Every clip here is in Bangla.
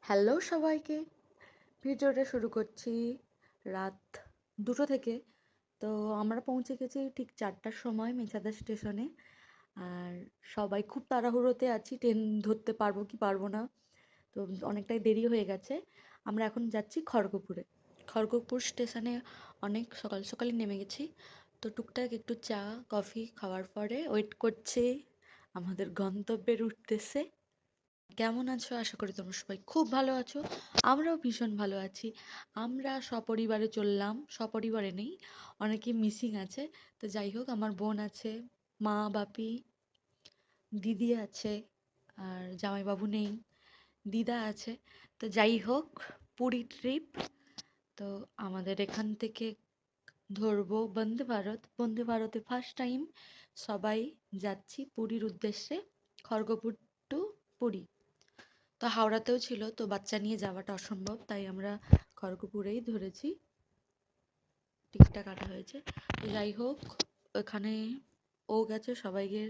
হ্যালো সবাইকে। ভিডিওটা শুরু করছি রাত 2টো থেকে। তো আমরা পৌঁছে গেছি ঠিক 4টার সময় মেছাদা স্টেশনে। আর সবাই খুব তাড়াহুড়োতে আছি, ট্রেন ধরতে পারবো কি পারবো না। তো অনেকটাই দেরি হয়ে গেছে। আমরা এখন যাচ্ছি খড়গপুরে। খড়গপুর স্টেশনে অনেক সকাল সকালই নেমে গেছি। তো টুকটাক একটু চা কফি খাওয়ার পরে ওয়েট করছি আমাদের গন্তব্যের উদ্দেশ্যে। কেমন আছো? আশা করি তোমরা সবাই খুব ভালো আছো। আমরাও ভীষণ ভালো আছি। আমরা সপরিবারে চললাম, সপরিবারে নেই, অনেকে মিসিং আছে। তো যাই হোক, আমার বোন আছে, মা বাপি, দিদি আছে, আর জামাইবাবু নেই, দিদা আছে। তো যাই হোক, পুরী ট্রিপ। তো আমাদের এখান থেকে ধরবো বন্দে ভারত। বন্দে ভারতে ফার্স্ট টাইম সবাই যাচ্ছি পুরীর উদ্দেশ্যে, খড়গপুর টু পুরী। তো হাওড়াতেও ছিল, তো বাচ্চা নিয়ে যাওয়াটা অসম্ভব, তাই আমরা খড়গপুরেই ধরেছি, টিকিটটা কাটা হয়েছে। তো যাই হোক, ওখানে ও গেছে সবাইকে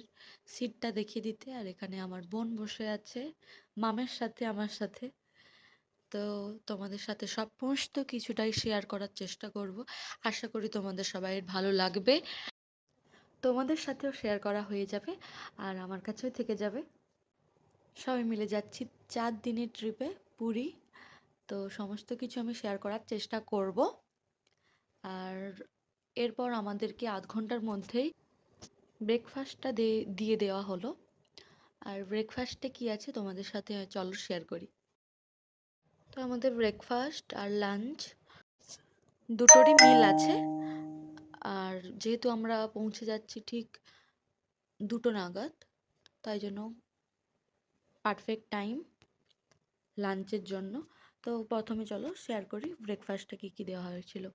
সিটটা দেখিয়ে দিতে, আর এখানে আমার বোন বসে আছে মামের সাথে, আমার সাথে। তো তোমাদের সাথে সমস্ত কিছুটাই শেয়ার করার চেষ্টা করব। আশা করি তোমাদের সবাই ভালো লাগবে, তোমাদের সাথেও শেয়ার করা হয়ে যাবে আর আমার কাছেও থেকে যাবে। সবাই মিলে যাচ্ছি 4 দিনের ট্রিপে পুরী। তো সমস্ত কিছু আমি শেয়ার করার চেষ্টা করব। আর এরপর আমাদেরকে আধ ঘন্টার মধ্যেই ব্রেকফাস্টটা দিয়ে দেওয়া হলো। আর ব্রেকফাস্টে কি আছে তোমাদের সাথে চলো শেয়ার করি। তো আমাদের ব্রেকফাস্ট আর লাঞ্চ দুটোরই মিল আছে। আর যেহেতু আমরা পৌঁছে যাচ্ছি ঠিক 2টো নাগাদ, তাই জন্য পারফেক্ট টাইম লাঞ্চের জন্য। তো প্রথমে চলো শেয়ার করি ব্রেকফাস্টে কী কী দেওয়া হয়েছিল।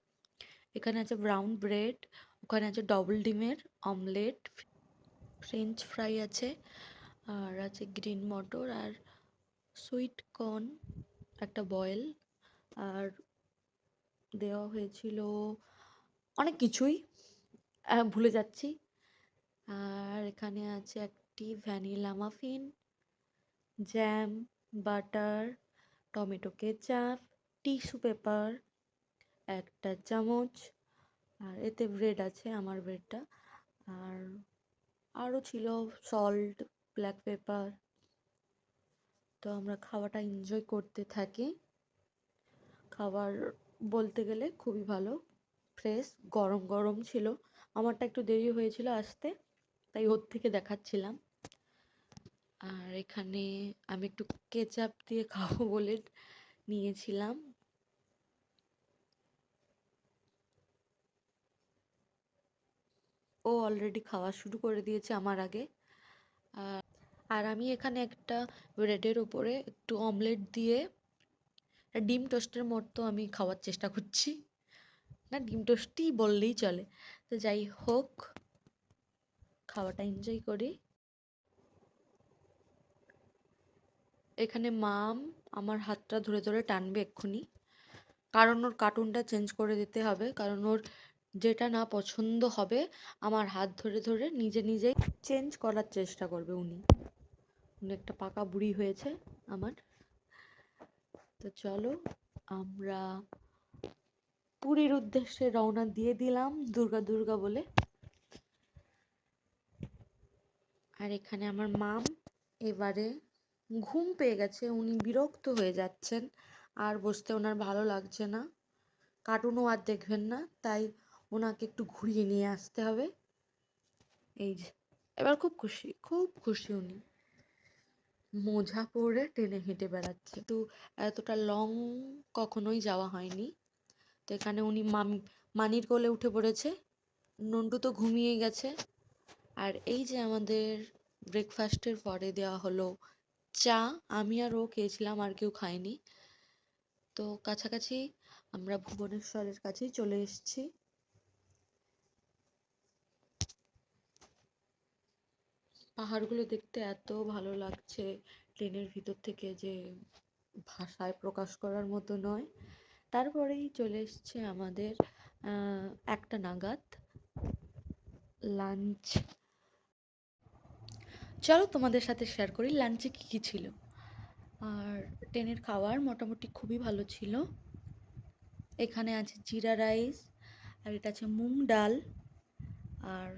এখানে আছে ব্রাউন ব্রেড, ওখানে আছে ডবল ডিমের অমলেট, ফ্রেঞ্চ ফ্রাই আছে, আর আছে গ্রিন মটর আর সুইট কর্ন একটা বয়েল, আর দেওয়া হয়েছিল অনেক কিছুই, ভুলে যাচ্ছি। আর এখানে আছে একটি vanilla muffin, jam, butter, tomato ketchup, tissue paper একটা চামচ, আর এতে ব্রেড আছে, আমার ব্রেডটা। আর আরও ছিল সল্ট, ব্ল্যাক পেপার। তো আমরা খাওয়াটা এনজয় করতে থাকি। খাবার বলতে গেলে খুবই ভালো, ফ্রেশ, গরম গরম ছিল। আমারটা একটু দেরি হয়েছিল আসতে, তাই ওর থেকে দেখাচ্ছিলাম। আর এখানে আমি একটু কেচাপ দিয়ে খাবো বলে নিয়েছিলাম। ও অলরেডি খাওয়া শুরু করে দিয়েছে আমার আগে। আর আমি এখানে একটা ব্রেডের উপরে একটু অমলেট দিয়ে ডিম টোস্টের মতো আমি খাওয়ার চেষ্টা করছি, না ডিম টোস্টই বললেই চলে। তো যাই হোক, খাওয়াটা এনজয় করি। এখানে মাম আমার হাতটা ধরে ধরে টানবে এক্ষুনি, কারণ ওর কার্টুনটা চেঞ্জ করে দিতে হবে, কারণ ওর যেটা না পছন্দ হবে আমার হাত ধরে ধরে নিজে নিজেই চেঞ্জ করার চেষ্টা করবে। উনি একটা পাকা বুড়ি হয়েছে আমার। তো চলো আমরা পুরীর উদ্দেশ্যে রওনা দিয়ে দিলাম দুর্গা দুর্গা বলে। আর এখানে আমার মাম এবারে ঘুম পেয়ে গেছে, উনি বিরক্ত হয়ে যাচ্ছেন, আর বসতে ওনার ভালো লাগছে না, কার্টুনও আর দেখবেন না, তাই ওনাকে একটু ঘুরিয়ে নিয়ে আসতে হবে। এই যে এবার খুব খুশি, খুব খুশি উনি, মোজা পরে টেনে হেঁটে বেড়াচ্ছে। তো এতটা লং কখনোই যাওয়া হয়নি। তো এখানে উনি মানির কোলে উঠে পড়েছে, নন্টু তো ঘুমিয়ে গেছে। আর এই যে আমাদের ব্রেকফাস্টের পরে দেওয়া হলো চা, আমি আর ও খেয়েছিলাম, আর কেউ খায়নি। তো কাছাকাছি আমরা ভুবনেশ্বরের কাছেই চলে এসেছি। পাহাড়গুলো দেখতে এত ভালো লাগছে ট্রেনের ভিতর থেকে যে ভাষায় প্রকাশ করার মতো নয়। তারপরেই চলে এসছে আমাদের 1টা নাগাদ লাঞ্চ। চলো তোমাদের সাথে শেয়ার করি লাঞ্চে কী কী ছিল। আর ট্রেনের খাবার মোটামুটি খুবই ভালো ছিল। এখানে আছে জিরা রাইস, আর এটা আছে মুগ ডাল, আর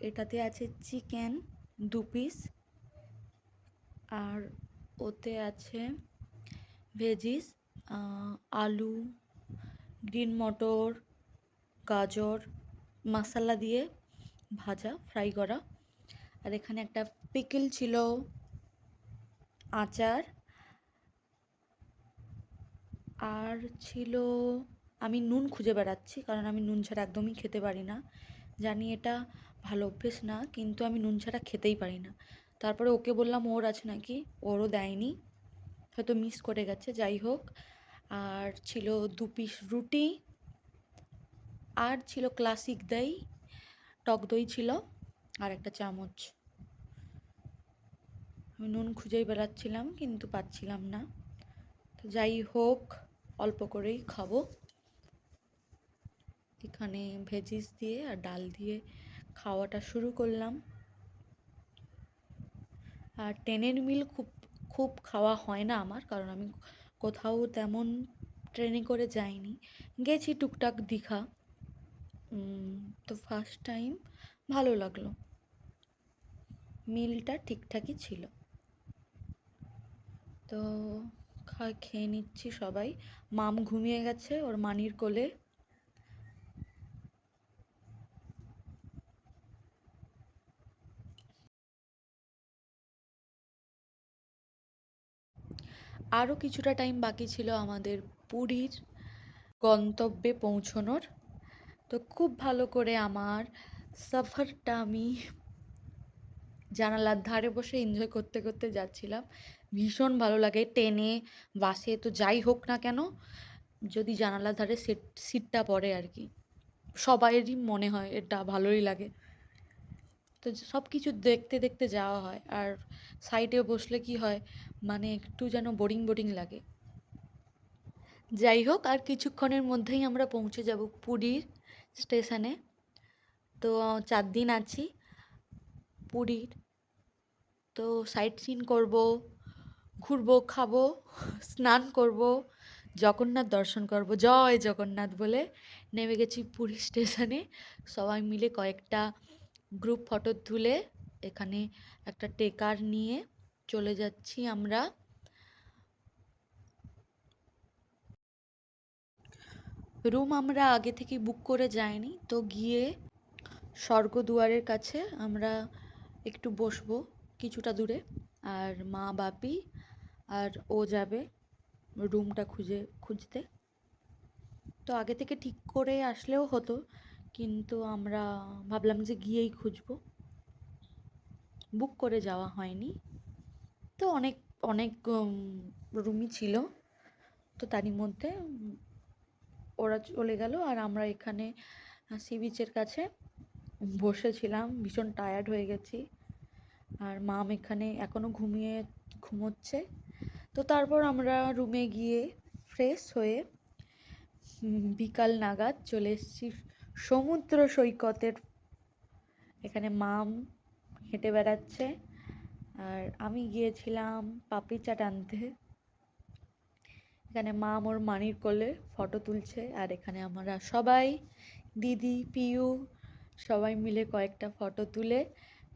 এটাতে আছে চিকেন 2 পিস, আর ওতে আছে ভেজিস, আলু, গ্রিন মটর, গাজর মশলা দিয়ে ভাজা ফ্রাই করা। আর এখানে একটা পিকল ছিল, আচার, আর ছিল, আমি নুন খুঁজে বেড়াচ্ছি কারণ আমি নুন ছাড়া একদমই খেতে পারি না। জানি এটা ভালো অভ্যেস না, কিন্তু আমি নুন ছাড়া খেতেই পারি না। তারপরে ওকে বললাম ওর আছে নাকি, ওরও দেয়নি, হয়তো মিস করে গেছে, যাই হোক। আর ছিল 2 পিস রুটি, আর ছিল ক্লাসিক দই, টক দই ছিল, আর একটা চামচ। আমি নুন খুঁজেই বেড়াচ্ছিলাম কিন্তু পাচ্ছিলাম না, তো যাই হোক অল্প করেই খাবো। এখানে ভেজিস দিয়ে আর ডাল দিয়ে খাওয়াটা শুরু করলাম। আর ট্রেনের মিল খুব খুব খাওয়া হয় না আমার, কারণ আমি কোথাও তেমন ট্রেনে করে যাইনি, গেছি টুকটাক দীঘা। তো ফার্স্ট টাইম ভালো লাগলো, মিলটা ঠিকঠাকই ছিল। তো খেয়ে নিচ্ছি সবাই। মাম ঘুমিয়ে গেছে ওর মানির কোলে। আরও কিছুটা টাইম বাকি ছিল আমাদের পুরীর গন্তব্যে পৌঁছনোর। তো খুব ভালো করে আমার সফরটা আমি জানালার ধারে বসে এনজয় করতে করতে যাচ্ছিলাম। ভীষণ ভালো লাগে ট্রেনে, বাসে, তো যাই হোক না কেন, যদি জানালার ধারে সিটটা পড়ে আর কি, সবাইয়েরই মনে হয় এটা ভালোই লাগে। তো সব কিছু দেখতে দেখতে যাওয়া হয়, আর সাইডে বসলে কি হয়, মানে একটু যেন বোরিং বোরিং লাগে। যাই হোক, আর কিছুক্ষণের মধ্যেই আমরা পৌঁছে যাব পুরীর স্টেশনে। তো 4 দিন আছি পুরীর, তো সাইট সিন করবো, ঘুরবো, খাবো, স্নান করব, জগন্নাথ দর্শন করব, জয় জগন্নাথ বলে নেমে গেছি পুরী স্টেশনে। সবাই মিলে কয়েকটা গ্রুপ ফটো তুলে এখানে একটা টেকার নিয়ে চলে যাচ্ছি আমরা। রুম আমরা আগে থেকে বুক করে যাইনি, তো গিয়ে স্বর্গদুয়ারের কাছে আমরা একটু বসবো কিছুটা দূরে, আর মা বাপি আর ও যাবে রুমটা খুঁজতে। তো আগে থেকে ঠিক করে আসলেও হতো, কিন্তু আমরা ভাবলাম যে গিয়েই খুঁজবো, বুক করে যাওয়া হয়নি। তো অনেক অনেক রুমই ছিল, তো তারই মধ্যে ওরা চলে গেল, আর আমরা এখানে সি বিচের কাছে বসেছিলাম, ভীষণ টায়ার্ড হয়ে গেছি। আর মাম এখানে এখনও ঘুমোচ্ছে। তো তারপর আমরা রুমে গিয়ে ফ্রেশ হয়ে বিকাল নাগাদ চলে এসেছি সমুদ্র সৈকতের। এখানে মাম হেঁটে বেড়াচ্ছে, আর আমি গিয়েছিলাম পাপড়ি চাট আনতে। এখানে মাম ওর মানির কোলে ফটো তুলছে, আর এখানে আমরা সবাই, দিদি, পিউ, সবাই মিলে কয়েকটা ফটো তুলে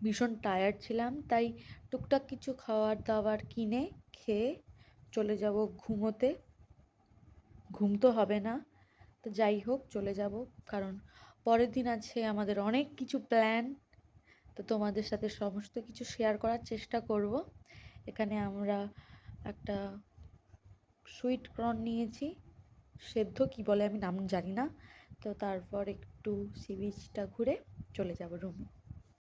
ভীষণ টায়ার্ড ছিলাম, তাই টুকটাক কিছু খাবার দাবার কিনে খেয়ে চলে যাব ঘুমোতে। ঘুম তো হবে না, তো যাই হোক চলে যাব, কারণ পরের দিন আছে আমাদের অনেক কিছু প্ল্যান। তো তোমাদের সাথে সমস্ত কিছু শেয়ার করার চেষ্টা করব। এখানে আমরা একটা সুইট কর্ন নিয়েছি, সেদ্ধ কি বলে আমি নাম জানি না। তো তারপর একটু সি বিচটা ঘুরে চলে যাব রুমে।